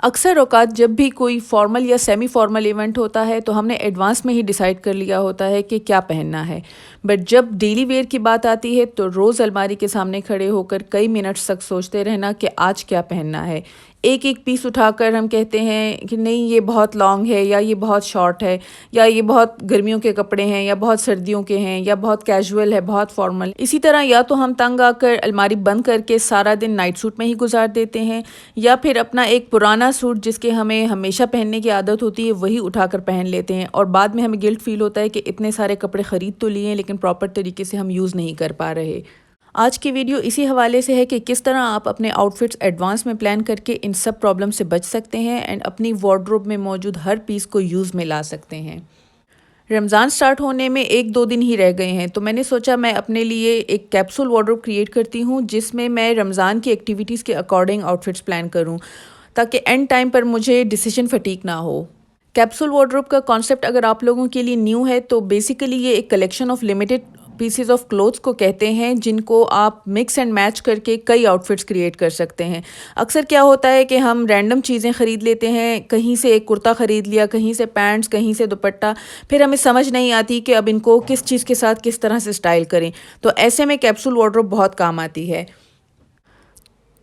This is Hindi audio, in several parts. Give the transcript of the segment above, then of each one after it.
अक्सर औक़ात जब भी कोई फॉर्मल या सेमी फॉर्मल इवेंट होता है तो हमने एडवांस में ही डिसाइड कर लिया होता है कि क्या पहनना है। बट जब डेली वेयर की बात आती है तो रोज़ अलमारी के सामने खड़े होकर कई मिनट्स तक सोचते रहना कि आज क्या पहनना है। एक एक पीस उठाकर हम कहते हैं कि नहीं ये बहुत लॉन्ग है या ये बहुत शॉर्ट है या ये बहुत गर्मियों के कपड़े हैं या बहुत सर्दियों के हैं या बहुत कैजुअल है, बहुत फॉर्मल। इसी तरह या तो हम तंग आकर अलमारी बंद करके सारा दिन नाइट सूट में ही गुजार देते हैं या फिर अपना एक पुराना सूट जिसके हमें हमेशा पहनने की आदत होती है वही उठाकर पहन लेते हैं और बाद में हमें गिल्ट फील होता है कि इतने सारे कपड़े ख़रीद तो लिए हैं लेकिन प्रॉपर तरीके से हम यूज़ नहीं कर पा रहे। आज की वीडियो इसी हवाले से है कि किस तरह आप अपने आउटफिट्स एडवांस में प्लान करके इन सब प्रॉब्लम से बच सकते हैं एंड अपनी वार्डरोब में मौजूद हर पीस को यूज़ में ला सकते हैं। रमज़ान स्टार्ट होने में 1-2 दिन ही रह गए हैं तो मैंने सोचा मैं अपने लिए एक कैप्सूल वार्डरोब क्रिएट करती हूँ जिसमें मैं रमज़ान की एक्टिविटीज़ के अकॉर्डिंग आउटफिट्स प्लान करूँ ताकि एंड टाइम पर मुझे डिसीजन फटीक ना हो। कैप्सूल वार्डरोब का कॉन्सेप्ट अगर आप लोगों के लिए न्यू है तो बेसिकली ये एक collection of limited pieces of clothes को कहते हैं जिनको आप मिक्स एंड मैच करके कई आउटफिट्स क्रिएट कर सकते हैं। अक्सर क्या होता है कि हम रैंडम चीज़ें ख़रीद लेते हैं, कहीं से एक कुर्ता ख़रीद लिया, कहीं से पैंट्स, कहीं से दुपट्टा, फिर हमें समझ नहीं आती कि अब इनको किस चीज़ के साथ किस तरह से स्टाइल करें। तो ऐसे में कैप्सूल वार्डरोब बहुत काम आती है।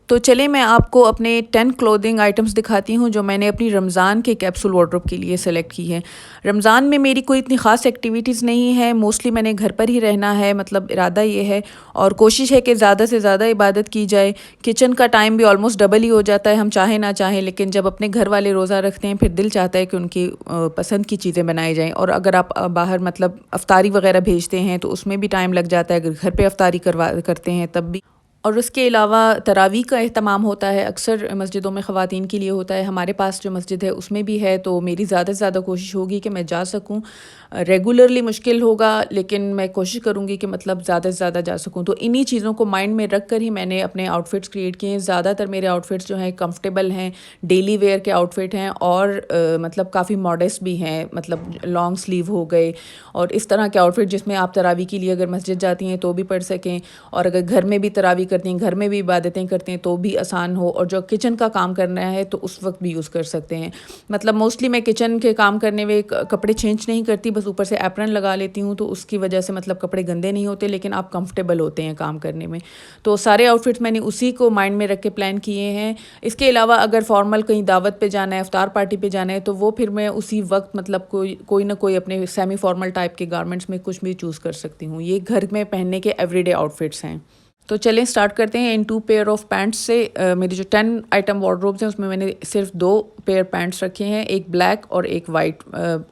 तो चलिए मैं आपको अपने 10 क्लोथिंग आइटम्स दिखाती हूँ जो मैंने अपनी रमज़ान के कैप्सूल वार्डरोब के लिए सेलेक्ट की है। रमज़ान में मेरी कोई इतनी ख़ास एक्टिविटीज़ नहीं है, मोस्टली मैंने घर पर ही रहना है, मतलब इरादा ये है और कोशिश है कि ज़्यादा से ज़्यादा इबादत की जाए। किचन का टाइम भी ऑलमोस्ट डबल ही हो जाता है, हम चाहें ना चाहें, लेकिन जब अपने घर वाले रोज़ा रखते हैं फिर दिल चाहता है कि उनकी पसंद की चीज़ें बनाई जाएँ। और अगर आप बाहर मतलब अफ्तारी वगैरह भेजते हैं तो उसमें भी टाइम लग जाता है, अगर घर पर अफ्तारी करते हैं तब भी। और उसके अलावा तरावी का एहतमाम होता है, अक्सर मस्जिदों में ख़वातीन के लिए होता है, हमारे पास जो मस्जिद है उसमें भी है, तो मेरी ज़्यादा से ज़्यादा कोशिश होगी कि मैं जा सकूं। रेगुलरली मुश्किल होगा लेकिन मैं कोशिश करूंगी कि मतलब ज़्यादा से ज़्यादा जा सकूं। तो इन्हीं चीज़ों को माइंड में रख कर ही मैंने अपने आउटफिट्स क्रिएट किए हैं। ज़्यादातर मेरे आउटफिट्स जो हैं कंफर्टेबल हैं, डेली वेयर के आउटफिट हैं और मतलब काफ़ी मॉडेस्ट भी हैं, मतलब लॉन्ग स्लीव हो गए और इस तरह के आउटफिट जिसमें आप तरावी के लिए अगर मस्जिद जाती हैं तो भी पढ़ सकें और अगर घर में भी तरावी करती हैं, घर में भी इबादतें करती हैं तो भी आसान हो, और जो किचन का काम करना है तो उस वक्त भी यूज़ कर सकते हैं। मतलब मोस्टली मैं किचन के काम करने में कपड़े चेंज नहीं करती, बस ऊपर से एप्रन लगा लेती हूँ तो उसकी वजह से मतलब कपड़े गंदे नहीं होते लेकिन आप कंफर्टेबल होते हैं काम करने में। तो सारे आउटफिट्स मैंने उसी को माइंड में रख के प्लान किए हैं। इसके अलावा अगर फॉर्मल कहीं दावत पे जाना है, इफ्तार पार्टी पे जाना है तो वो फिर मैं उसी वक्त मतलब कोई ना कोई अपने सेमी फॉर्मल टाइप के गारमेंट्स में कुछ भी चूज़ कर सकती हूँ। ये घर में पहनने के एवरीडे आउटफिट्स हैं। तो चलें स्टार्ट करते हैं इन 2 पेयर ऑफ पैंट्स से। मेरी जो 10 आइटम वार्डरोब्स हैं उसमें मैंने सिर्फ 2 पेयर पैंट्स रखे हैं, एक ब्लैक और एक वाइट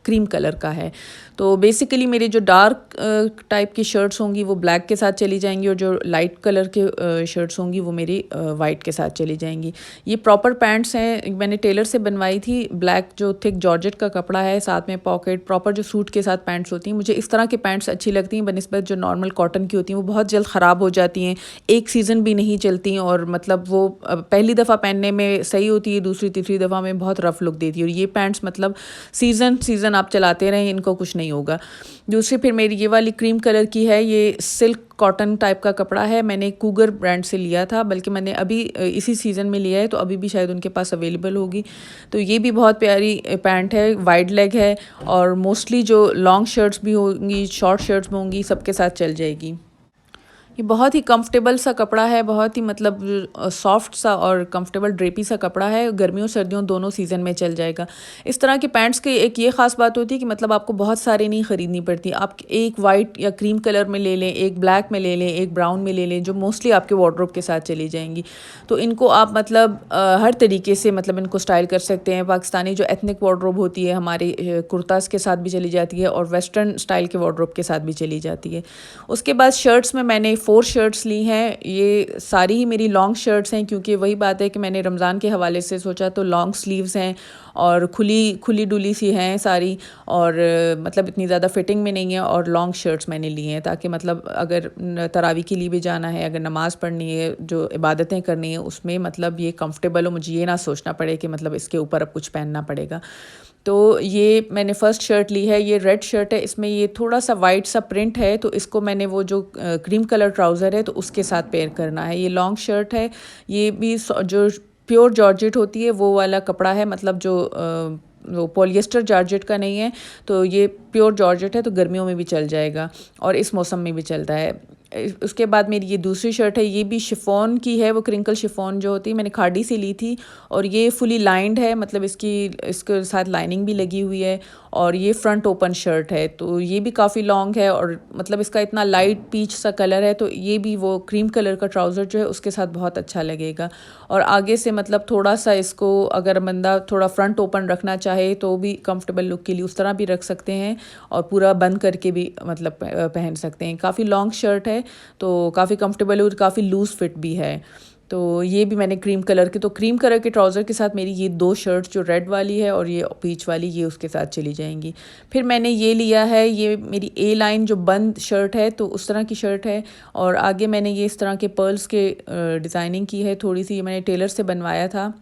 क्रीम कलर का है। तो बेसिकली मेरी जो डार्क टाइप की शर्ट्स होंगी वो ब्लैक के साथ चली जाएंगी और जो लाइट कलर के शर्ट्स होंगी वो मेरी वाइट के साथ चली जाएंगी। ये प्रॉपर पैंट्स हैं, मैंने टेलर से बनवाई थी। ब्लैक जो थिक जॉर्जेट का कपड़ा है, साथ में पॉकेट, प्रॉपर जो सूट के साथ पैंट्स होती हैं। मुझे इस तरह की पैंट्स अच्छी लगती हैं बनिस्बत जो नॉर्मल कॉटन की होती हैं, वो बहुत जल्द ख़राब हो जाती हैं, एक सीज़न भी नहीं चलती और मतलब वो पहली दफ़ा पहनने में सही होती है, दूसरी तीसरी दफ़ा में बहुत रफ़ लुक देती है। और ये पैंट्स मतलब सीज़न आप चलाते रहें, इनको कुछ नहीं होगा। दूसरी फिर मेरी ये वाली क्रीम कलर की है, ये सिल्क कॉटन टाइप का कपड़ा है, मैंने कूगर ब्रांड से लिया था, बल्कि मैंने अभी इसी सीज़न में लिया है तो अभी भी शायद उनके पास अवेलेबल होगी। तो ये भी बहुत प्यारी पैंट है, वाइड लेग है और मोस्टली जो लॉन्ग शर्ट्स भी होंगी, शॉर्ट शर्ट्स भी होंगी, सबके साथ चल जाएगी। ये बहुत ही कंफर्टेबल सा कपड़ा है, बहुत ही मतलब सॉफ्ट सा और कंफर्टेबल ड्रेपी सा कपड़ा है, गर्मियों सर्दियों दोनों सीज़न में चल जाएगा। इस तरह की पैंट्स की एक ये ख़ास बात होती है कि मतलब आपको बहुत सारी नहीं ख़रीदनी पड़ती, आप एक वाइट या क्रीम कलर में ले लें, एक ब्लैक में ले लें, एक ब्राउन में ले लें, जो मोस्टली आपके वार्डरोब के साथ चली जाएंगी। तो इनको आप मतलब हर तरीके से मतलब इनको स्टाइल कर सकते हैं। पाकिस्तानी जो एथनिक वार्डरोब होती है हमारी, कुर्तास के साथ भी चली जाती है और वेस्टर्न स्टाइल के वार्डरोब के साथ भी चली जाती है। उसके बाद शर्ट्स में मैंने 4 शर्ट्स ली हैं, ये सारी ही मेरी लॉन्ग शर्ट्स हैं क्योंकि वही बात है कि मैंने रमज़ान के हवाले से सोचा तो लॉन्ग स्लीव्स हैं और खुली डुली सी हैं सारी और मतलब इतनी ज़्यादा फिटिंग में नहीं है और लॉन्ग शर्ट्स मैंने ली हैं ताकि मतलब अगर तरावी के लिए भी जाना है, अगर नमाज़ पढ़नी है, जो इबादतें करनी है उसमें मतलब ये कंफर्टेबल हो, मुझे ये ना सोचना पड़े कि मतलब इसके ऊपर अब कुछ पहनना पड़ेगा। तो ये मैंने फ़र्स्ट शर्ट ली है, ये रेड शर्ट है, इसमें ये थोड़ा सा वाइट सा प्रिंट है तो इसको मैंने वो जो क्रीम कलर ट्राउज़र है तो उसके साथ पेयर करना है। ये लॉन्ग शर्ट है, ये भी जो प्योर जॉर्जेट होती है वो वाला कपड़ा है, मतलब जो वो पॉलिएस्टर जॉर्जेट का नहीं है। तो ये प्योर जॉर्जेट है, तो गर्मियों में भी चल जाएगा और इस मौसम में भी चलता है। उसके बाद मेरी ये दूसरी शर्ट है, ये भी शिफॉन की है, वो क्रिंकल शिफॉन जो होती है, मैंने खाड़ी से ली थी और ये फुली लाइंड है, मतलब इसके साथ लाइनिंग भी लगी हुई है और ये फ्रंट ओपन शर्ट है। तो ये भी काफ़ी लॉन्ग है और मतलब इसका इतना लाइट पीच सा कलर है, तो ये भी वो क्रीम कलर का ट्राउज़र जो है उसके साथ बहुत अच्छा लगेगा। और आगे से मतलब थोड़ा सा इसको अगर बंदा थोड़ा फ्रंट ओपन रखना चाहे तो भी कंफर्टेबल लुक के लिए उस तरह भी रख सकते हैं और पूरा बंद करके भी मतलब पहन सकते हैं। काफ़ी लॉन्ग शर्ट है तो काफ़ी कंफर्टेबल और काफ़ी लूज़ फिट भी है। तो ये भी मैंने क्रीम कलर के, तो क्रीम कलर के ट्राउज़र के साथ मेरी ये दो शर्ट्स जो रेड वाली है और ये पीच वाली, ये उसके साथ चली जाएंगी। फिर मैंने ये लिया है, ये मेरी ए लाइन जो बंद शर्ट है, तो उस तरह की शर्ट है और आगे मैंने ये इस तरह के पर्ल्स के डिज़ाइनिंग की है थोड़ी सी, ये मैंने टेलर से बनवाया था।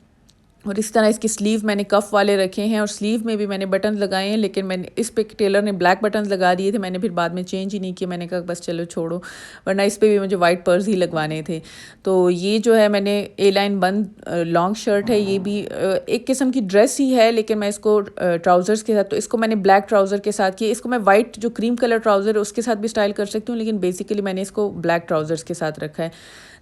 और इस तरह इसकी स्लीव मैंने कफ़ वाले रखे हैं और स्लीव में भी मैंने बटन लगाए हैं, लेकिन मैंने इस पे टेलर ने ब्लैक बटन्स लगा दिए थे, मैंने फिर बाद में चेंज ही नहीं किया, मैंने कहा बस चलो छोड़ो, वरना इस पे भी मुझे वाइट पर्स ही लगवाने थे। तो ये जो है मैंने ए लाइन बंद लॉन्ग शर्ट है, ये भी एक किस्म की ड्रेस ही है, लेकिन मैं इसको ट्राउज़र्स के साथ, तो इसको मैंने ब्लैक ट्राउज़र के साथ किया। इसको मैं वाइट जो क्रीम कलर ट्राउज़र है उसके साथ भी स्टाइल कर सकती हूँ, लेकिन बेसिकली मैंने इसको ब्लैक ट्राउज़र्स के साथ रखा है।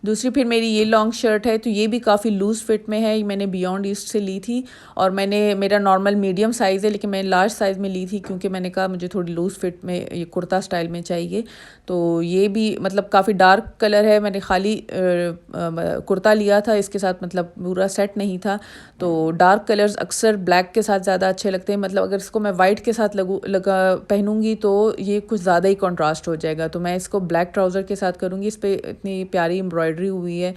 दूसरी फिर मेरी ये लॉन्ग शर्ट है, तो ये भी काफ़ी लूज़ फिट में है, ये मैंने बियॉन्ड ईस्ट से ली थी और मेरा नॉर्मल मीडियम साइज़ है, लेकिन मैंने लार्ज साइज़ में ली थी क्योंकि मैंने कहा मुझे थोड़ी लूज़ फिट में ये कुर्ता स्टाइल में चाहिए। तो ये भी मतलब काफ़ी डार्क कलर है, मैंने खाली कुर्ता लिया था, इसके साथ मतलब पूरा सेट नहीं था। तो डार्क कलर्स अक्सर ब्लैक के साथ ज़्यादा अच्छे लगते हैं, मतलब अगर इसको मैं वाइट के साथ पहनूंगी तो ये कुछ ज़्यादा ही कॉन्ट्रास्ट हो जाएगा। तो मैं इसको ब्लैक ट्राउज़र के साथ करूँगी, इस पर इतनी प्यारी एम्ब्रॉयडरी हुई है।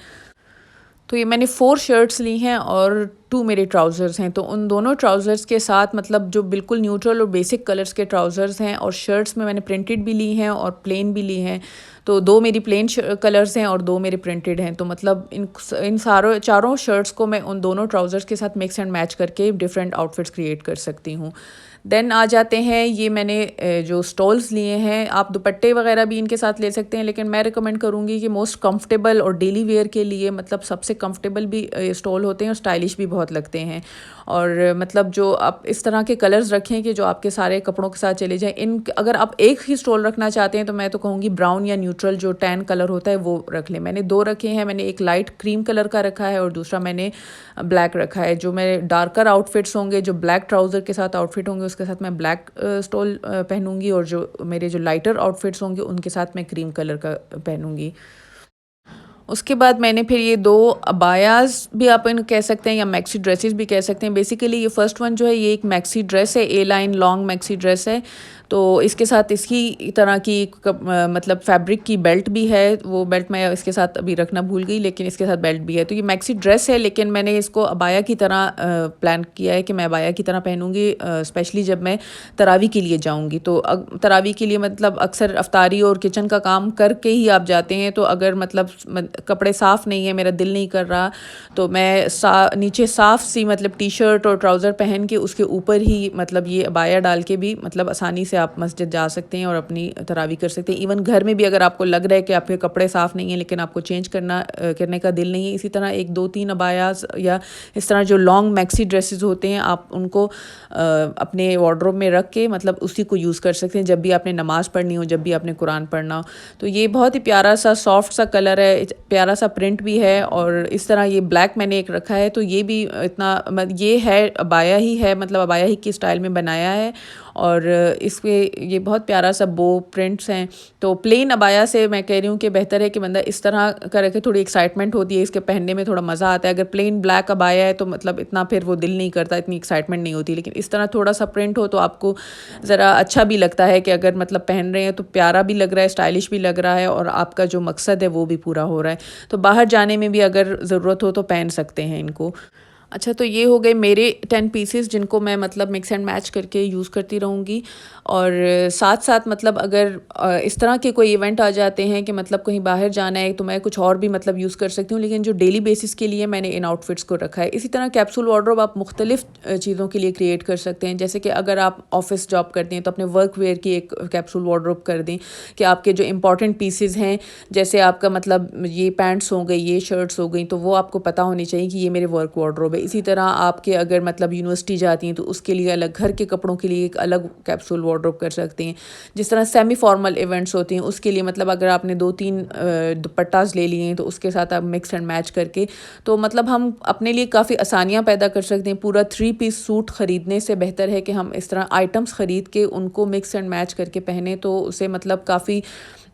तो ये मैंने 4 शर्ट्स ली हैं और 2 मेरे ट्राउज़र्स हैं। तो उन दोनों ट्राउज़र्स के साथ मतलब जो बिल्कुल न्यूट्रल और बेसिक कलर्स के ट्राउज़र्स हैं और शर्ट्स में मैंने प्रिंटेड भी ली हैं और प्लेन भी ली हैं। तो 2 मेरी प्लेन कलर्स हैं और 2 मेरे प्रिंटेड हैं। तो मतलब इन चारों शर्ट्स को मैं उन दोनों ट्राउज़र्स के साथ मिक्स एंड मैच करके डिफरेंट आउटफिट्स क्रिएट कर सकती हूँ। देन आ जाते हैं, ये मैंने जो स्टॉल्स लिए हैं, आप दुपट्टे वगैरह भी इनके साथ ले सकते हैं, लेकिन मैं रिकमेंड करूँगी कि मोस्ट कंफर्टेबल और डेली वेयर के लिए मतलब सबसे कंफर्टेबल भी स्टॉल होते हैं और स्टाइलिश भी बहुत लगते हैं। और मतलब जो आप इस तरह के कलर्स रखें कि जो आपके सारे कपड़ों के साथ चले जाएं। अगर आप एक ही स्टॉल रखना चाहते हैं तो मैं तो कहूँगी ब्राउन या न्यूट्रल जो टैन कलर होता है वो रख लें। मैंने 2 रखे हैं, मैंने एक लाइट क्रीम कलर का रखा है और दूसरा मैंने ब्लैक रखा है। जो मेरे डार्कर आउटफिट्स होंगे, जो ब्लैक ट्राउज़र के साथ आउटफिट होंगे, उसके साथ मैं ब्लैक स्टॉल पहनूंगी और जो मेरे जो लाइटर आउटफिट्स होंगे उनके साथ मैं क्रीम कलर का पहनूंगी। उसके बाद मैंने फिर ये 2 अबायाज़ भी आप इनको कह सकते हैं या मैक्सी ड्रेसेस भी कह सकते हैं। बेसिकली ये फर्स्ट वन जो है ये एक मैक्सी ड्रेस है, ए लाइन लॉन्ग मैक्सी ड्रेस है। तो इसके साथ इसकी तरह की मतलब फैब्रिक की बेल्ट भी है, वो बेल्ट मैं इसके साथ अभी रखना भूल गई, लेकिन इसके साथ बेल्ट भी है। तो ये मैक्सी ड्रेस है, लेकिन मैंने इसको अबाया की तरह प्लान किया है कि मैं अबाया की तरह पहनूंगी, स्पेशली जब मैं तरावी के लिए जाऊंगी। तो तरावी के लिए मतलब अक्सर अफ्तारी और किचन का काम करके ही आप जाते हैं, तो अगर मतलब कपड़े साफ़ नहीं है, मेरा दिल नहीं कर रहा, तो मैं नीचे साफ़ सी मतलब टी शर्ट और ट्राउज़र पहन के उसके ऊपर ही मतलब ये अबाया डाल के भी मतलब आसानी से आप मस्जिद जा सकते हैं और अपनी तरावी कर सकते हैं। इवन घर में भी अगर आपको लग रहा है कि आपके कपड़े साफ़ नहीं हैं लेकिन आपको चेंज करने का दिल नहीं है, इसी तरह 1-2-3 अबायास या इस तरह जो लॉन्ग मैक्सी ड्रेसेस होते हैं आप उनको अपने वार्डरोब में रख के मतलब उसी को यूज़ कर सकते हैं जब भी आपने नमाज़ पढ़नी हो, जब भी आपने कुरान पढ़ना हो। तो ये बहुत ही प्यारा सा सॉफ्ट सा कलर है, प्यारा सा प्रिंट भी है और इस तरह ये ब्लैक मैंने एक रखा है। तो ये भी इतना ये है अबाया ही है, मतलब अबाया ही की स्टाइल में बनाया है और इसके ये बहुत प्यारा सा बो प्रिंट्स हैं। तो प्लेन अबाया से मैं कह रही हूँ कि बेहतर है कि बंदा इस तरह का रखे, थोड़ी एक्साइटमेंट होती है, इसके पहनने में थोड़ा मज़ा आता है। अगर प्लेन ब्लैक अबाया है तो मतलब इतना फिर वो दिल नहीं करता, इतनी एक्साइटमेंट नहीं होती, लेकिन इस तरह थोड़ा सा प्रिंट हो तो आपको ज़रा अच्छा भी लगता है कि अगर मतलब पहन रहे हैं तो प्यारा भी लग रहा है, स्टाइलिश भी लग रहा है और आपका जो मकसद है वो भी पूरा हो रहा है। तो बाहर जाने में भी अगर ज़रूरत हो तो पहन सकते हैं इनको। अच्छा, तो ये हो गए मेरे 10 पीसेस जिनको मैं मतलब मिक्स एंड मैच करके यूज़ करती रहूँगी। और साथ साथ मतलब अगर इस तरह के कोई इवेंट आ जाते हैं कि मतलब कहीं बाहर जाना है तो मैं कुछ और भी मतलब यूज़ कर सकती हूँ, लेकिन जो डेली बेसिस के लिए मैंने इन आउटफिट्स को रखा है। इसी तरह कैप्सूल वार्डरोब आप मुख्तलिफ चीज़ों के लिए क्रिएट कर सकते हैं। जैसे कि अगर आप ऑफिस जॉब करते हैं तो अपने वर्क वेयर की एक कैप्सूल वार्डरोब कर दें कि आपके जो इंपॉर्टेंट पीसेस हैं, जैसे आपका मतलब ये पैंट्स हो गई, ये शर्ट्स हो गई, तो वो आपको पता होनी चाहिए कि ये मेरे वर्क वार्डरोब है। इसी तरह आपके अगर मतलब यूनिवर्सिटी जाती हैं तो उसके लिए अलग, घर के कपड़ों के लिए एक अलग कैप्सूल वार्डरोब कर सकते हैं। जिस तरह सेमी फॉर्मल इवेंट्स होती हैं उसके लिए मतलब अगर आपने 2-3 दुपट्टास ले लिए हैं तो उसके साथ आप मिक्स एंड मैच करके, तो मतलब हम अपने लिए काफ़ी आसानियाँ पैदा कर सकते हैं। पूरा 3 पीस सूट ख़रीदने से बेहतर है कि हम इस तरह आइटम्स ख़रीद के उनको मिक्स एंड मैच करके पहने, तो उसे मतलब काफ़ी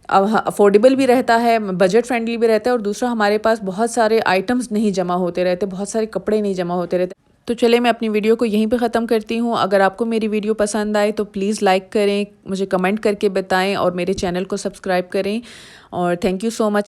अफोर्डेबल भी रहता है, बजट फ्रेंडली भी रहता है, और दूसरा हमारे पास बहुत सारे आइटम्स नहीं जमा होते रहते, बहुत सारे कपड़े नहीं जमा होते रहते। तो चलिए मैं अपनी वीडियो को यहीं पे ख़त्म करती हूँ। अगर आपको मेरी वीडियो पसंद आए तो प्लीज़ लाइक करें, मुझे कमेंट करके बताएं और मेरे चैनल को सब्सक्राइब करें। और थैंक यू सो मच।